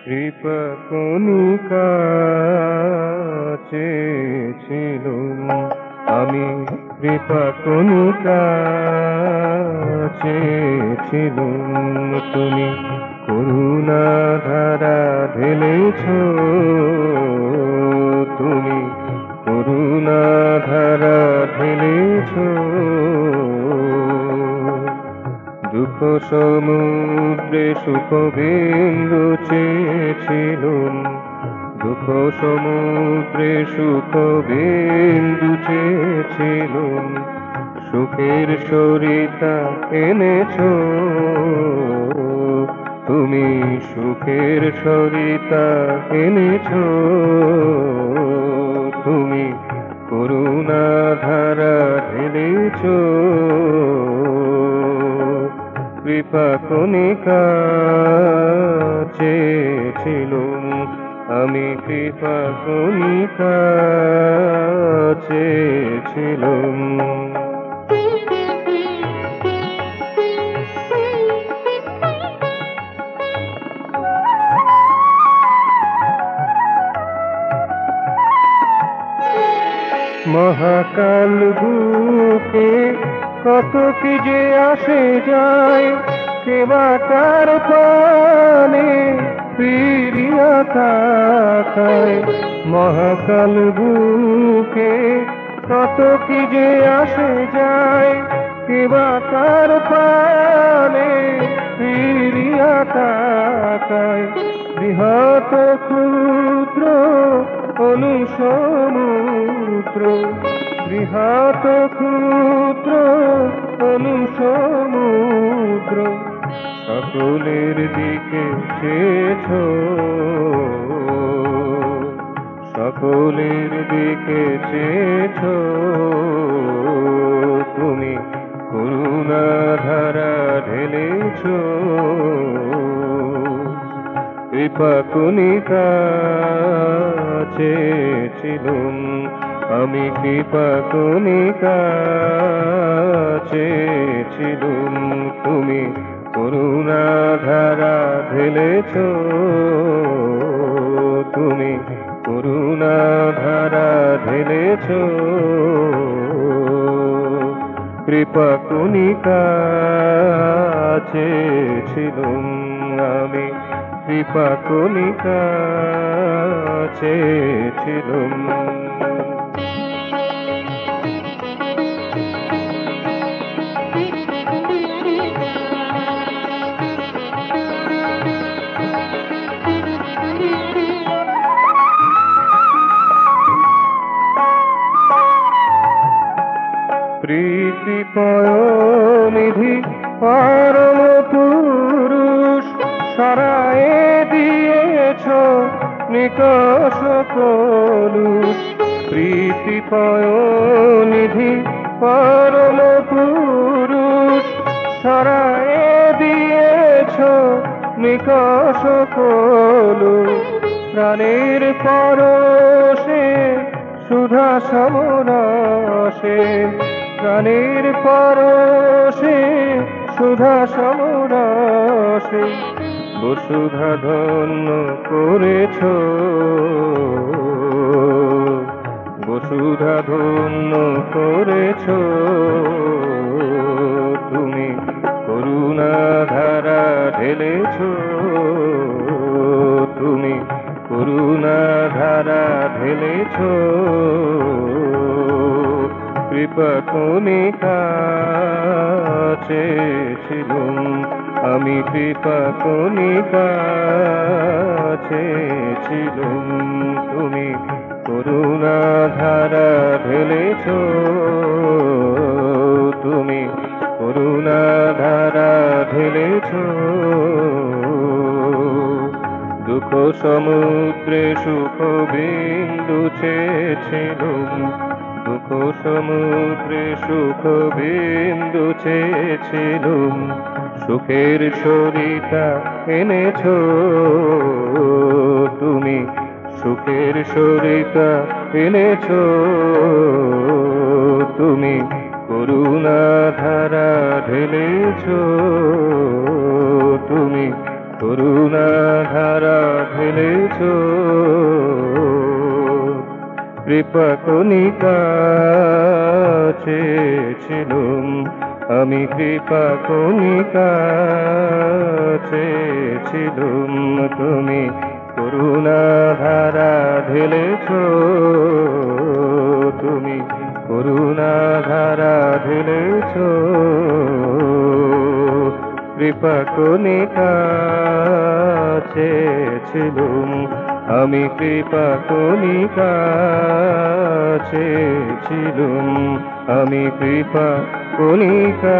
কৃপা কণিকা চেয়েছিলুম আমি, কৃপা কণিকা চেয়েছিলুম তুমি করুণা ধারা ঢেলেছ, তুমি করুণা ধারা ঢেলেছ। দুঃখ সমুদ্রে সুখ বিন্দু চেয়েছিলুম, দুঃখ সমুদ্রে সুখ বিন্দু চেয়েছিলুম, সুখের সরিতা এনেছ, তুমি সুখের সরিতা এনেছ। তুমি করুণা ধারা ঢেলেছ, কৃপা কণিকা চেয়েছিলুম আমি, কৃপা কণিকা চেয়েছিলুম। মহাকাল বুকে কত কি যে আসে যায়, কেবা তার পানে ফিরিয়া তাকায়। মহাকাল বুকে কত কি যে আসে যায়, কেবা তার পানে ফিরিয়া তাকায়। বৃহৎ ক্ষুদ্র অনুসমুদ্র, বৃহৎ ক্ষুদ্র অনুসমুদ্র, সকলের দিকে চেয়েছ, সকলের দিকে চেয়েছ। তুমি করুণা ধারা ঢেলেছ, কৃপা কণিকা চেয়েছিলুম আমি, কৃপা কণিকা চেয়েছিলুম, তুমি করুণা ধারা ঢেলেছ, তুমি করুণা ধারা ঢেলেছ। কৃপা কণিকা চেয়েছিলুম আমি, কৃপা কণিকা চেয়েছিলুম। প্রীতি পয়নিধি পরম পুরুষ, সরায়ে দিয়েছ নিকষ কলুষ। প্রীতি পয়নিধি পরম পুরুষ, সরায়ে দিয়েছ নিকষ কলুষ। প্রাণের পরশে সুধা সমরসে, প্রাণের পরশে সুধা সমরসে, বসুধা ধন্য করেছ, বসুধা ধন্য করেছ। তুমি করুণা ধারা ঢেলেছ, তুমি করুণা ধারা ঢেলেছ। কৃপা কণিকা চেয়েছিলুম আমি, কৃপা কণিকা চেয়েছিলুম, তুমি করুণা ধারা ঢেলেছ, তুমি করুণা ধারা ঢেলেছ। দুঃখ সমুদ্রে সুখ বিন্দু চেয়েছিলুম, দুঃখ সমুদ্রে সুখ বিন্দু চেয়েছিলুম, সুখের সরিতা এনেছ, তুমি সুখের সরিতা এনেছ। তুমি করুণা ধারা ঢেলেছ, তুমি করুণা ধারা ঢেলেছ। ঢেলেছো কৃপা কণিকা চেয়েছিলুম আমি কৃপা কণিকা চেয়েছিলুম তুমি করুণা ধারা ঢেলেছো তুমি করুণা ধারা ঢেলেছো কৃপা কণিকা চেয়েছিলুম আমি কৃপা কণিকা চেয়েছিলুম আমি কৃপা কণিকা